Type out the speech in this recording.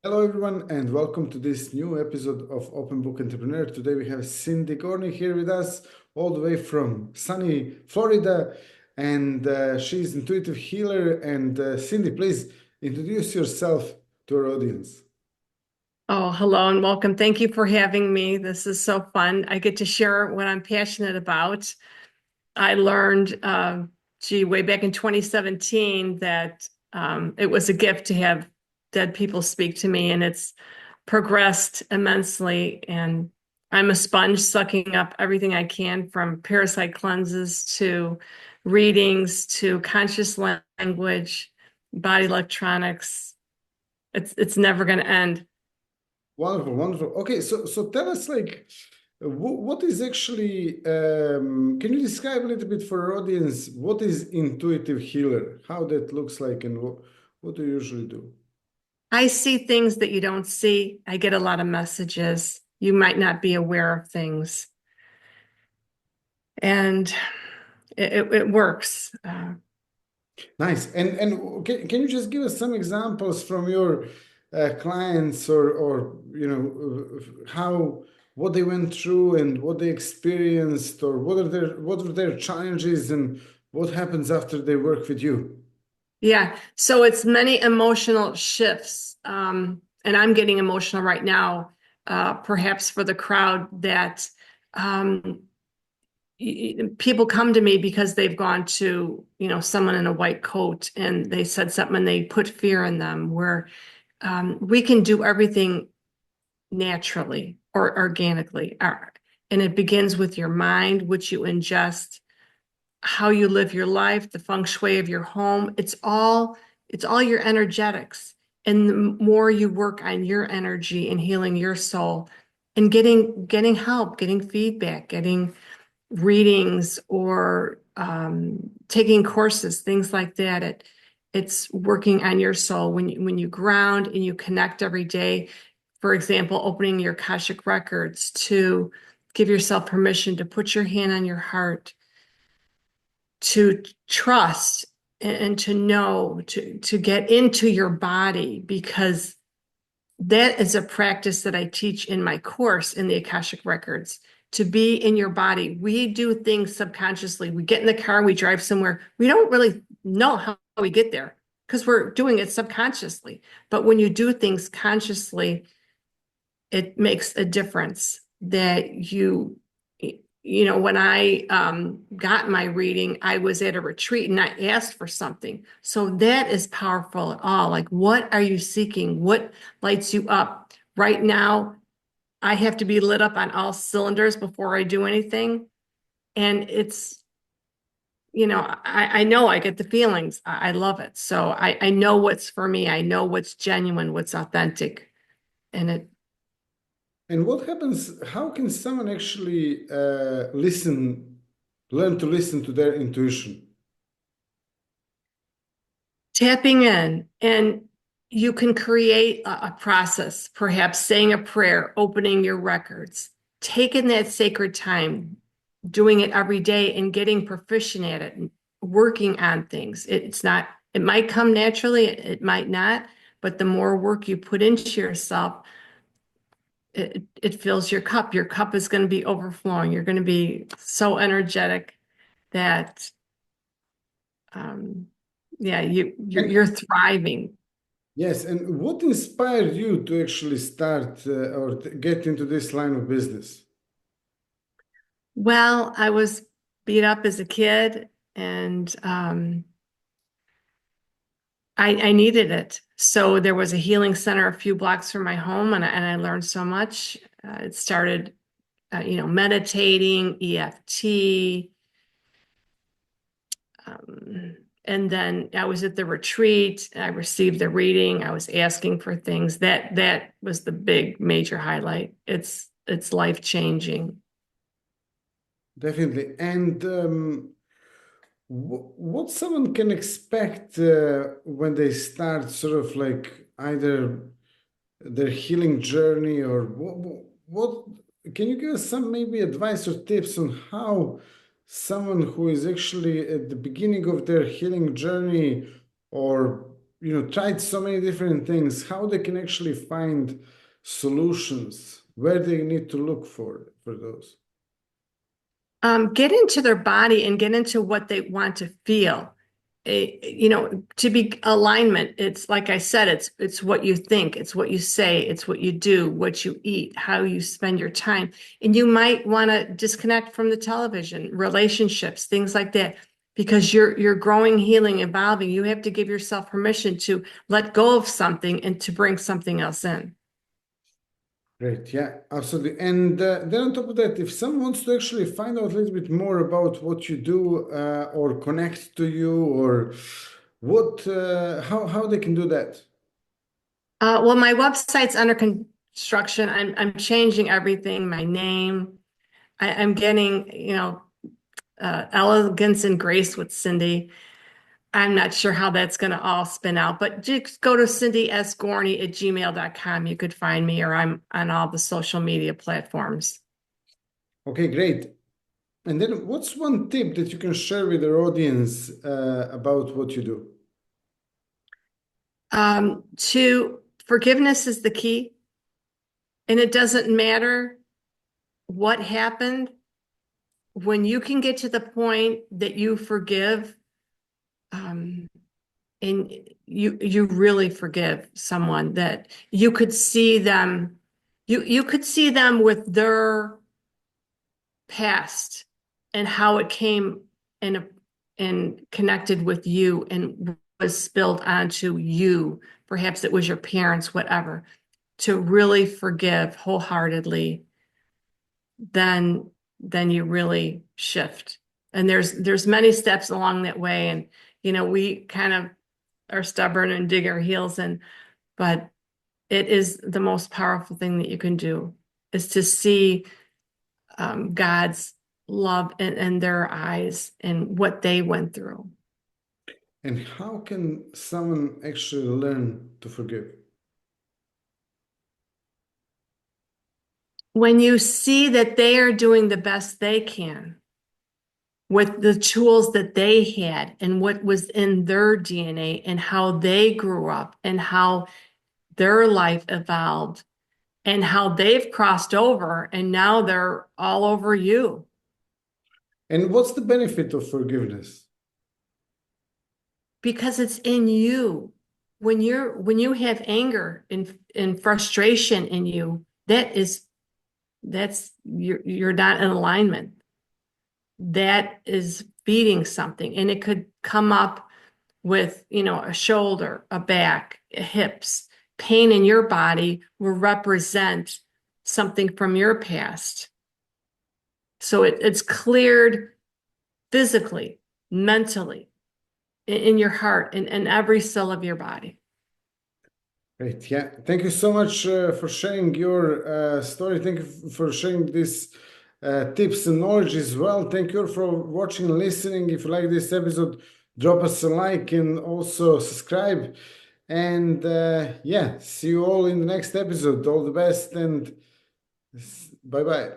Hello, everyone, and welcome to this new episode of Open Book Entrepreneur. Today we have Cindy Gorney here with us, all the way from sunny Florida, and she's intuitive healer. And Cindy, please introduce yourself to our audience. Oh, hello and welcome. Thank you for having me. This is so fun. I get to share what I'm passionate about. I learned, way back in 2017 that it was a gift to have dead people speak to me, and it's progressed immensely. And I'm a sponge sucking up everything I can, from parasite cleanses to readings to conscious language, body electronics. It's never going to end. Wonderful, wonderful. Okay, so tell us, like, what is actually, can you describe a little bit for our audience, what is intuitive healer, how that looks like, and what do you usually do? I see things that you don't see. I get a lot of messages. You might not be aware of things. And it works. Nice. And can you just give us some examples from your clients, or how, what they went through and what they experienced, or what are their challenges, and what happens after they work with you? Yeah. So it's many emotional shifts. And I'm getting emotional right now, perhaps for the crowd, that um, people come to me because they've gone to, someone in a white coat and they said something and they put fear in them, where we can do everything naturally or organically. And it begins with your mind, which you ingest, how you live your life, the feng shui of your home. It's all your energetics. And the more you work on your energy and healing your soul and getting help, getting feedback, getting readings, or taking courses, things like that. It's working on your soul when you ground and you connect every day. For example, opening your Akashic records to give yourself permission to put your hand on your heart, to trust and to know, to get into your body, because that is a practice that I teach in my course in the Akashic Records. To be in your body. We do things subconsciously. We get in the car, we drive somewhere. We don't really know how we get there because we're doing it subconsciously. But when you do things consciously, it makes a difference. When I got my reading, I was at a retreat and I asked for something. So that is powerful at all. Like, what are you seeking? What lights you up? Right now, I have to be lit up on all cylinders before I do anything. And I know I get the feelings. I love it. So I know what's for me. I know what's genuine, what's authentic. And And what happens, how can someone actually learn to listen to their intuition? tapping in, and you can create a process, perhaps saying a prayer, opening your records, taking that sacred time, doing it every day and getting proficient at it and working on things. It might come naturally, it might not, but the more work you put into yourself, it fills your cup. Your cup is going to be overflowing. You're going to be so energetic that, um, yeah, you're And thriving. yes, and what inspired you to actually start get into this line of business? Well, I was beat up as a kid, and I needed it. So there was a healing center a few blocks from my home, and I learned so much. It started, meditating, EFT, and then I was at the retreat. I received the reading. I was asking for things. That was the big major highlight. It's life changing. Definitely. And what someone can expect when they start sort of like either their healing journey, or what can you give us some maybe advice or tips on how someone who is actually at the beginning of their healing journey, or tried so many different things, how they can actually find solutions, where they need to look for those. Get into their body and get into what they want to feel. To be alignment, it's like I said, it's what you think, it's what you say, it's what you do, what you eat, how you spend your time. And you might want to disconnect from the television, relationships, things like that, because you're growing, healing, evolving. You have to give yourself permission to let go of something and to bring something else in. Great. Yeah, absolutely. And then on top of that, if someone wants to actually find out a little bit more about what you do or connect to you or how they can do that. Well, my website's under construction. I'm changing everything, my name. I'm getting, elegance and grace with Cindy. I'm not sure how that's going to all spin out, but just go to cindysgorney@gmail.com. You could find me, or I'm on all the social media platforms. Okay, great. And then what's one tip that you can share with our audience about what you do? To forgiveness is the key, and it doesn't matter what happened. When you can get to the point that you forgive, um, and you really forgive someone, that you could see them, you could see them with their past and how it came and connected with you and was spilled onto you. Perhaps it was your parents, whatever. To really forgive wholeheartedly, then you really shift. And there's many steps along that way. And we kind of are stubborn and dig our heels in, but it is the most powerful thing that you can do, is to see God's love in their eyes and what they went through. And how can someone actually learn to forgive? When you see that they are doing the best they can with the tools that they had and what was in their DNA and how they grew up and how their life evolved and how they've crossed over and now they're all over you. And what's the benefit of forgiveness? Because it's in you. When you have anger and frustration in you, you're not in alignment. That is feeding something, and it could come up with a shoulder, a back, hips. Pain in your body will represent something from your past. So it's cleared physically, mentally, in your heart, in every cell of your body. Great. Yeah. Thank you so much for sharing your story. Thank you for sharing these tips and knowledge as well. Thank you for watching and listening. If you like this episode, drop us a like and also subscribe. And yeah, see you all in the next episode. All the best and bye bye.